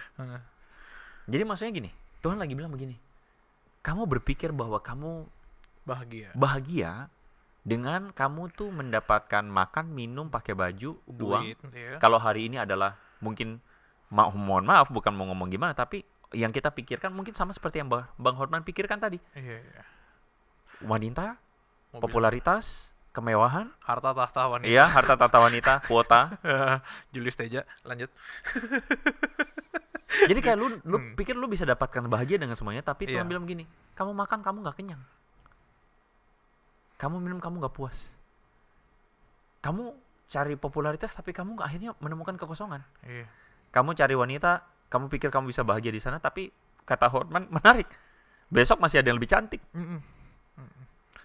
Jadi maksudnya gini, Tuhan lagi bilang begini, kamu berpikir bahwa kamu bahagia dengan kamu tuh mendapatkan makan, minum, pakai baju, duit, uang. Kalau hari ini adalah mungkin, mohon maaf bukan mau ngomong gimana, tapi yang kita pikirkan mungkin sama seperti yang Bang Hotman pikirkan tadi. Wanita, mobil, popularitas, kemewahan, harta tahta wanita. Iya, harta tahta wanita, kuota. Julius Teja, lanjut. Jadi kayak lu pikir lu bisa dapatkan bahagia dengan semuanya, tapi Tuhan bilang gini, kamu makan, kamu gak kenyang. Kamu minum, kamu gak puas. Kamu cari popularitas, tapi kamu akhirnya menemukan kekosongan. Kamu cari wanita, kamu pikir kamu bisa bahagia di sana, tapi kata Hotman menarik, besok masih ada yang lebih cantik.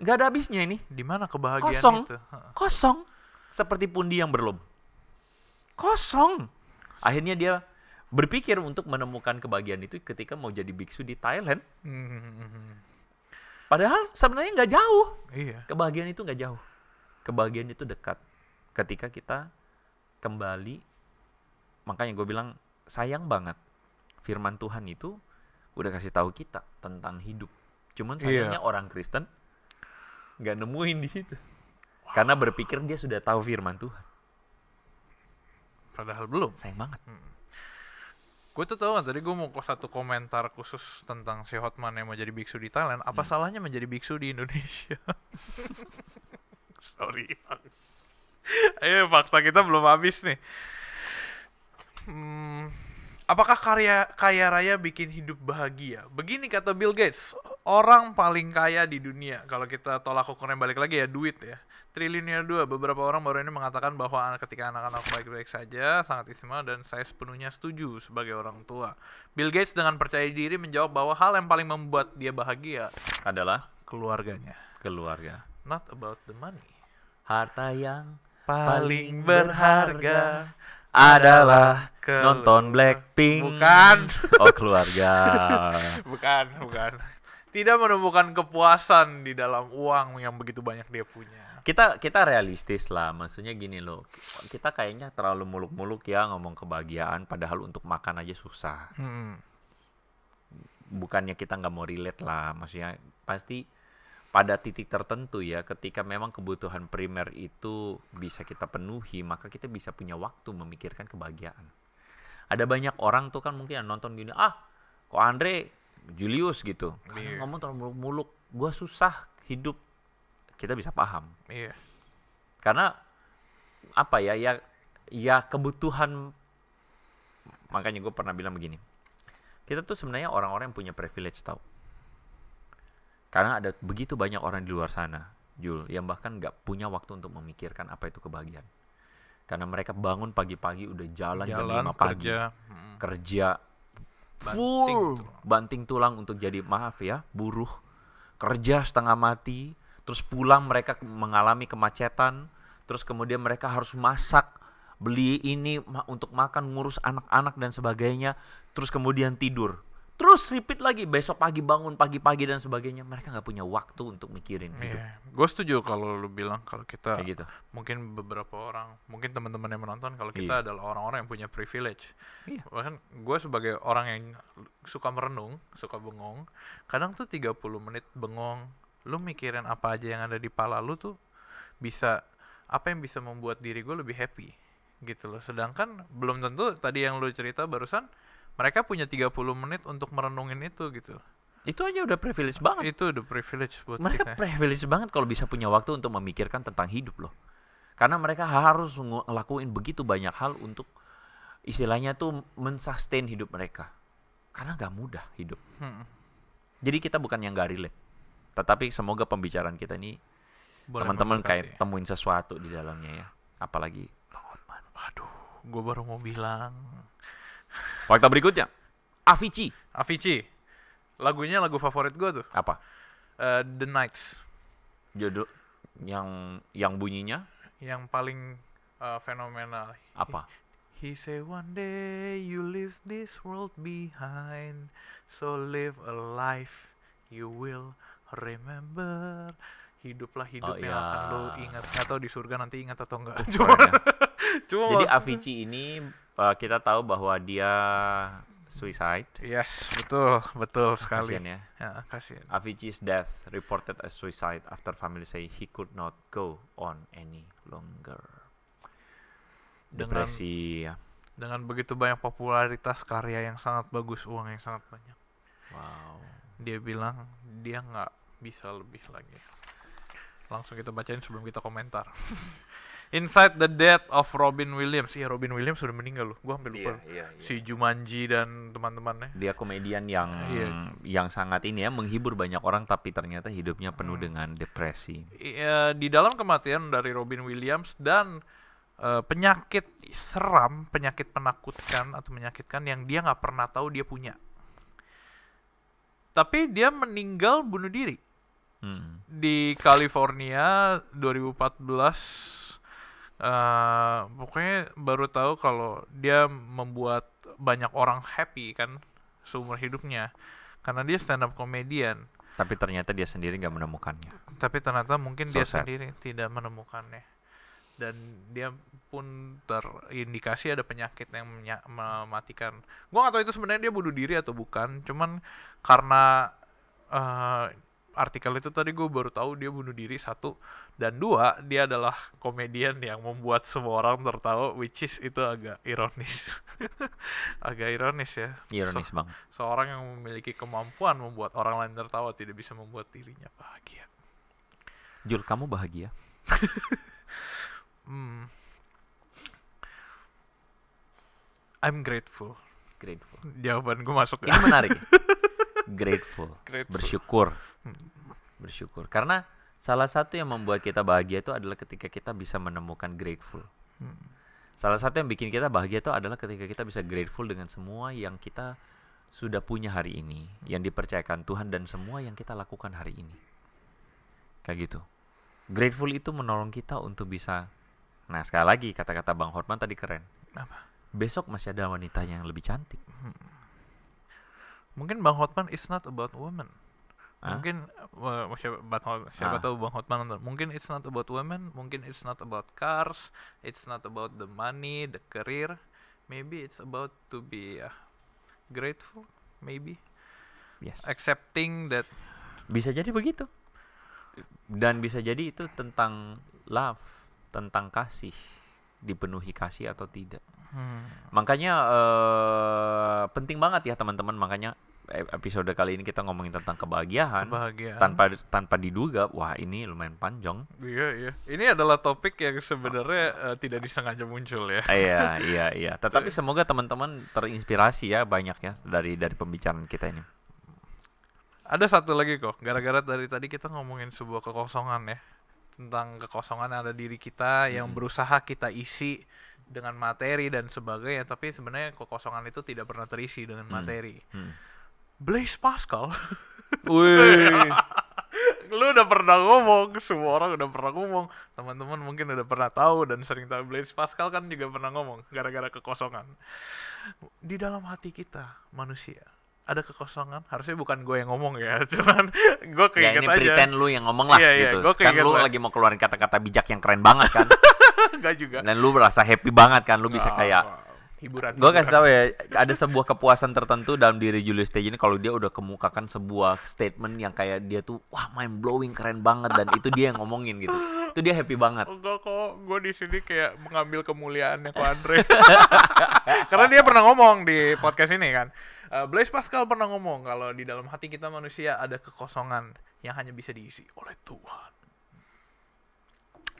Gak ada habisnya ini. Di mana kebahagiaan itu? Kosong. Seperti pundi yang berlobang. Kosong. Akhirnya dia berpikir untuk menemukan kebahagiaan itu ketika mau jadi biksu di Thailand. Padahal sebenarnya nggak jauh. Kebahagiaan itu nggak jauh. Kebahagiaan itu dekat. Ketika kita kembali, makanya gue bilang sayang banget. Firman Tuhan itu udah kasih tahu kita tentang hidup. Cuman sayangnya orang Kristen nggak nemuin di situ. Karena berpikir dia sudah tahu firman Tuhan. Padahal belum. Sayang banget. Gue tuh tau kan, tadi gue mau satu komentar khusus tentang si Hotman yang mau jadi biksu di Thailand. Apa salahnya menjadi biksu di Indonesia? Sorry. Ayo, fakta kita belum habis nih. Apakah kaya raya bikin hidup bahagia? Begini kata Bill Gates, orang paling kaya di dunia. Kalau kita tolak ukurnya balik lagi ya, duit ya. Triliuner 2. Beberapa orang baru ini mengatakan bahwa ketika anak-anak baik-baik saja, sangat istimewa, dan saya sepenuhnya setuju sebagai orang tua. Bill Gates dengan percaya diri menjawab bahwa hal yang paling membuat dia bahagia adalah keluarganya. Keluarga. Not about the money. Harta yang paling berharga adalah nonton Blackpink. Bukan. Oh, keluarga. Bukan. Tidak menemukan kepuasan di dalam uang yang begitu banyak dia punya. Kita realistis lah, maksudnya gini loh. Kita kayaknya terlalu muluk-muluk ya ngomong kebahagiaan, padahal untuk makan aja susah. bukannya kita nggak mau relate lah, maksudnya pasti pada titik tertentu ya, ketika memang kebutuhan primer itu bisa kita penuhi, maka kita bisa punya waktu memikirkan kebahagiaan. Ada banyak orang tuh kan mungkin yang nonton gini, kok Andre Julius gitu, karena ngomong terlalu muluk, gue susah hidup. Kita bisa paham. Iya. Karena apa ya, ya kebutuhan. Makanya gue pernah bilang begini, kita tuh sebenarnya orang-orang yang punya privilege tau. Karena ada begitu banyak orang di luar sana, Jul, yang bahkan nggak punya waktu untuk memikirkan apa itu kebahagiaan. Karena mereka bangun pagi-pagi udah jalan jam 5 pagi, kerja full, banting tulang untuk jadi, maaf ya, buruh, kerja setengah mati, terus pulang mereka mengalami kemacetan, terus kemudian mereka harus masak, beli ini untuk makan, ngurus anak-anak dan sebagainya, terus kemudian tidur. Terus repeat lagi, besok pagi bangun pagi-pagi dan sebagainya. Mereka nggak punya waktu untuk mikirin hidup. Gue setuju kalau lu bilang kalau kita kayak gitu. Mungkin beberapa orang, mungkin teman-teman yang menonton, kalau kita adalah orang-orang yang punya privilege. Bahkan gue sebagai orang yang suka merenung, suka bengong, kadang tuh 30 menit bengong, lu mikirin apa aja yang ada di pala lu tuh bisa, apa yang bisa membuat diri gue lebih happy gitu loh. Sedangkan belum tentu tadi yang lu cerita barusan, mereka punya 30 menit untuk merenungin itu gitu. Itu aja udah privilege banget. Itu udah privilege buat mereka kita. Privilege banget kalau bisa punya waktu untuk memikirkan tentang hidup loh. Karena mereka harus ngelakuin begitu banyak hal untuk istilahnya tuh mensustain hidup mereka. Karena gak mudah hidup. Jadi kita bukan yang gak relate. Tetapi semoga pembicaraan kita ini teman-teman kayak temuin sesuatu di dalamnya ya. Apalagi Bang Hotman. Aduh, gue baru mau bilang. Fakta berikutnya, Avicii. Lagunya lagu favorit gue tuh. Apa? The Nights. Judul yang bunyinya? Yang paling fenomenal. Apa? He say one day you leave this world behind, so live a life you will remember. Hiduplah hidup yang akan lo ingat. Nggak tahu di surga nanti ingat atau enggak. Jadi Avicii ini kita tahu bahwa dia suicide. Yes, betul sekali. Kasian ya. Kasian. Avicii's death reported as suicide after family say he could not go on any longer. Depresi ya. Dengan begitu banyak popularitas, karya yang sangat bagus, uang yang sangat banyak. Wow. Dia bilang dia nggak bisa lebih lagi. Langsung kita bacain sebelum kita komentar. Inside the Death of Robin Williams. Iya, Robin Williams sudah meninggal loh. Gua hampir lupa. Iya. Si Jumanji dan teman-temannya. Dia komedian yang sangat ini ya, menghibur banyak orang, tapi ternyata hidupnya penuh dengan depresi. Di dalam kematian dari Robin Williams dan penyakit seram, penyakit penakutkan atau menyakitkan yang dia nggak pernah tahu dia punya. Tapi dia meninggal bunuh diri. Di California 2014. Pokoknya baru tahu kalau dia membuat banyak orang happy kan seumur hidupnya karena dia stand up comedian. Tapi ternyata dia sendiri nggak menemukannya. Tapi ternyata mungkin dia sendiri tidak menemukannya. Dan dia pun terindikasi ada penyakit yang mematikan. Gua nggak tahu itu sebenarnya dia bunuh diri atau bukan. Cuman karena artikel itu tadi gue baru tahu dia bunuh diri, 1, dan 2 dia adalah komedian yang membuat semua orang tertawa, which is itu agak ironis. Agak ironis ya. Ironis bang. Seorang yang memiliki kemampuan membuat orang lain tertawa tidak bisa membuat dirinya bahagia. Jul, kamu bahagia? I'm grateful. Jawaban gue masuk. Ini menarik. Grateful. Bersyukur. Karena salah satu yang membuat kita bahagia itu adalah ketika kita bisa menemukan grateful. Salah satu yang bikin kita bahagia itu adalah ketika kita bisa grateful dengan semua yang kita sudah punya hari ini, yang dipercayakan Tuhan, dan semua yang kita lakukan hari ini. Kayak gitu. Grateful itu menolong kita untuk bisa. Nah, sekali lagi kata-kata Bang Hotman tadi keren. Apa? Besok masih ada wanita yang lebih cantik. Mungkin Bang Hotman is not about women. Mungkin siapa tahu Bang Hotman nonton. Mungkin it's not about women, mungkin it's not about cars, it's not about the money, the career. Maybe it's about to be grateful, maybe. Yes. Accepting that. Bisa jadi begitu. Dan bisa jadi itu tentang love, tentang kasih, dipenuhi kasih atau tidak. Makanya penting banget ya teman-teman, makanya episode kali ini kita ngomongin tentang kebahagiaan. Tanpa diduga, wah ini lumayan panjang. Iya. Ini adalah topik yang sebenarnya tidak disengaja muncul ya. Iya. Tetapi semoga teman-teman terinspirasi ya, banyak ya dari pembicaraan kita ini. Ada satu lagi kok, gara-gara dari tadi kita ngomongin sebuah kekosongan ya, tentang kekosongan yang ada diri kita yang berusaha kita isi dengan materi dan sebagainya, tapi sebenarnya kekosongan itu tidak pernah terisi dengan materi. Blaise Pascal. Wih. Lu udah pernah ngomong, semua orang udah pernah ngomong, teman-teman mungkin udah pernah tahu dan sering tahu. Blaise Pascal kan juga pernah ngomong gara-gara kekosongan. Di dalam hati kita manusia ada kekosongan. Harusnya bukan gue yang ngomong ya, cuman gue keinget aja. Ya ini pretend lu yang ngomong lah gitu. Kan lu lagi mau keluarin kata-kata bijak yang keren banget kan. Enggak juga. Dan lu merasa happy banget kan, lu bisa kayak hiburan. Gue kasih tahu ya, ada sebuah kepuasan tertentu dalam diri Julius Teji ini kalau dia udah kemukakan sebuah statement yang kayak dia tuh wah mind blowing, keren banget, dan itu dia yang ngomongin gitu. Itu dia happy banget. Enggak kok, gue di sini kayak mengambil kemuliaannya ko Andre. Karena dia pernah ngomong di podcast ini kan. Blaise Pascal pernah ngomong kalau di dalam hati kita manusia ada kekosongan yang hanya bisa diisi oleh Tuhan.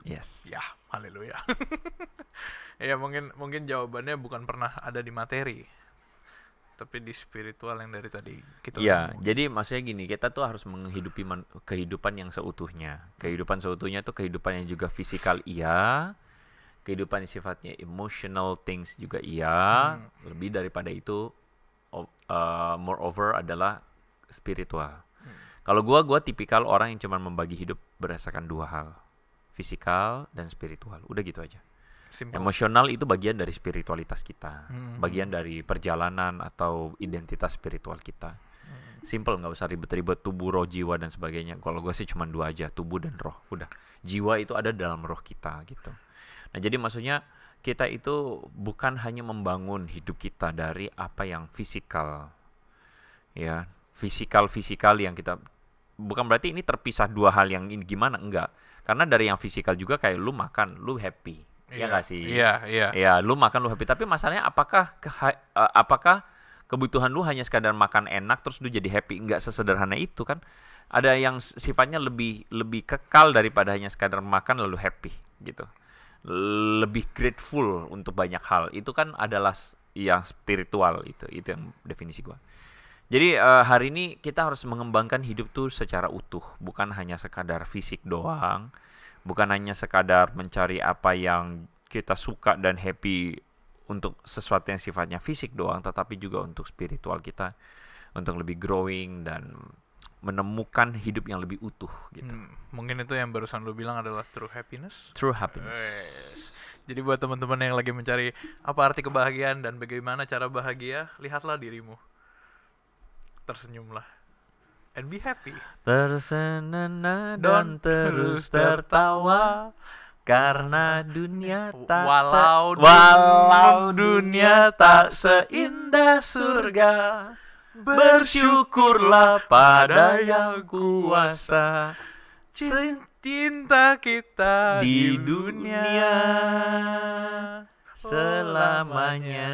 Yes. Ya, haleluya. Ya mungkin jawabannya bukan pernah ada di materi, tapi di spiritual yang dari tadi kita ngomong. Jadi maksudnya gini, kita tuh harus menghidupi kehidupan yang seutuhnya. Kehidupan seutuhnya tuh kehidupan yang juga fisikal iya, kehidupan yang sifatnya emotional things juga iya, lebih daripada itu moreover adalah spiritual. Kalau gua tipikal orang yang cuma membagi hidup berdasarkan dua hal, fisikal dan spiritual. Udah gitu aja. Simple. Emosional itu bagian dari spiritualitas kita, bagian dari perjalanan atau identitas spiritual kita. Simple, nggak usah ribet-ribet tubuh, roh, jiwa dan sebagainya. Kalau gue sih cuma dua aja, tubuh dan roh. Udah, jiwa itu ada dalam roh kita gitu. Nah jadi maksudnya kita itu bukan hanya membangun hidup kita dari apa yang fisikal, ya fisikal yang kita. Bukan berarti ini terpisah dua hal yang ini gimana, enggak. Karena dari yang fisikal juga kayak lu makan, lu happy. Ya nggak sih? Iya. Ya, lu makan lu happy. Tapi masalahnya apakah kebutuhan lu hanya sekadar makan enak terus lu jadi happy? Nggak sesederhana itu kan. Ada yang sifatnya lebih kekal daripada hanya sekadar makan lalu happy gitu. Lebih grateful untuk banyak hal. Itu kan adalah yang spiritual itu yang definisi gua. Jadi hari ini kita harus mengembangkan hidup tuh secara utuh, bukan hanya sekadar fisik doang. Bukan hanya sekadar mencari apa yang kita suka dan happy untuk sesuatu yang sifatnya fisik doang, tetapi juga untuk spiritual kita, untuk lebih growing dan menemukan hidup yang lebih utuh gitu. Mungkin itu yang barusan lu bilang adalah true happiness. True happiness. Jadi buat teman-teman yang lagi mencari apa arti kebahagiaan dan bagaimana cara bahagia, lihatlah dirimu. Tersenyumlah. And be happy. Tersenyum dan terus tertawa karena dunia tak walau dunia tak seindah surga, bersyukurlah pada yang kuasa cinta kita di dunia selamanya.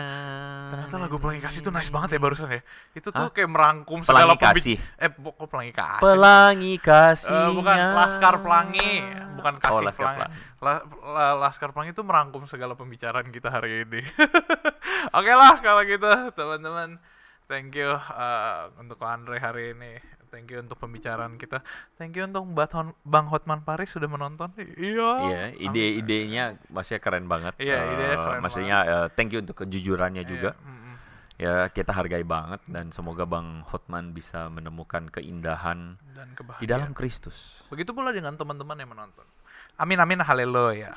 Ternyata lagu Pelangi Kasih itu nice banget ya barusan ya. Itu tuh kayak merangkum segala kok Pelangi Kasih? Pelangi Kasihnya. Bukan Laskar Pelangi, bukan Kasih Pelangi. Laskar Pelangi itu merangkum segala pembicaraan kita hari ini. Oke lah kalau gitu teman-teman. Thank you untuk Andre hari ini. Thank you untuk pembicaraan kita. Thank you untuk Bang Hotman Paris sudah menonton. Iya, ide-idenya maksudnya keren banget. Iya, idenya keren. Maksudnya thank you untuk kejujurannya juga. Ya, kita hargai banget dan semoga Bang Hotman bisa menemukan keindahan dan kebahagiaan di dalam Kristus. Begitu pula dengan teman-teman yang menonton. Amin amin haleluya.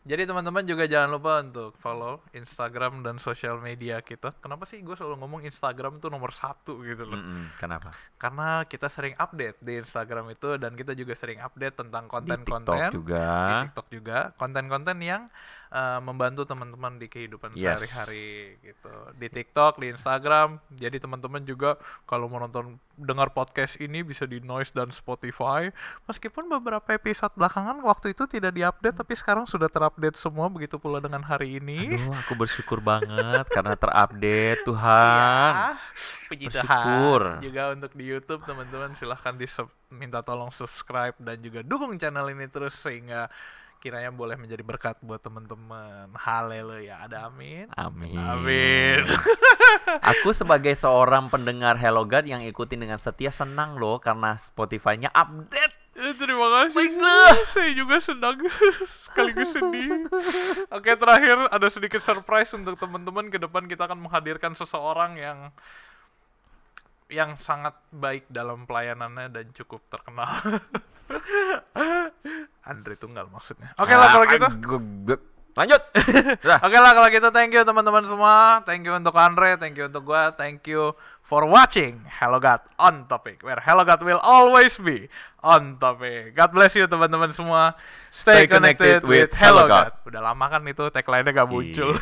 Jadi teman-teman juga jangan lupa untuk follow Instagram dan sosial media kita. Kenapa sih gue selalu ngomong Instagram tuh nomor 1 gitu loh? Kenapa? Karena kita sering update di Instagram itu dan kita juga sering update tentang konten-konten di TikTok juga, konten-konten yang membantu teman-teman di kehidupan sehari-hari gitu. Di TikTok, di Instagram. Jadi teman-teman juga kalau mau nonton dengar podcast ini bisa di Noise dan Spotify. Meskipun beberapa episode belakangan waktu itu tidak diupdate, tapi sekarang sudah terupdate semua. Begitu pula dengan hari ini. Aduh, aku bersyukur banget karena terupdate, Tuhan. Ya, puji Bersyukur. Tuhan. Juga untuk di YouTube teman-teman silahkan minta tolong subscribe dan juga dukung channel ini terus sehingga kiranya boleh menjadi berkat buat teman-teman. Haleluya. Ada amin. Amin. Amin. Aku sebagai seorang pendengar Hello God yang ikutin dengan setia senang loh karena Spotify-nya update. Terima kasih. Baiklah. Saya juga senang sekaligus sedih. Oke, terakhir ada sedikit surprise untuk teman-teman. Ke depan kita akan menghadirkan seseorang yang sangat baik dalam pelayanannya dan cukup terkenal. Andre Tunggal maksudnya. Oke lah kalau gitu. Lanjut. Oke lah kalau gitu, thank you teman-teman semua. Thank you untuk Andre, thank you untuk gua, thank you for watching Hello God on Topic, where Hello God will always be on topic. God bless you teman-teman semua. Stay connected with Hello God. Udah lama kan itu tagline-nya gak muncul.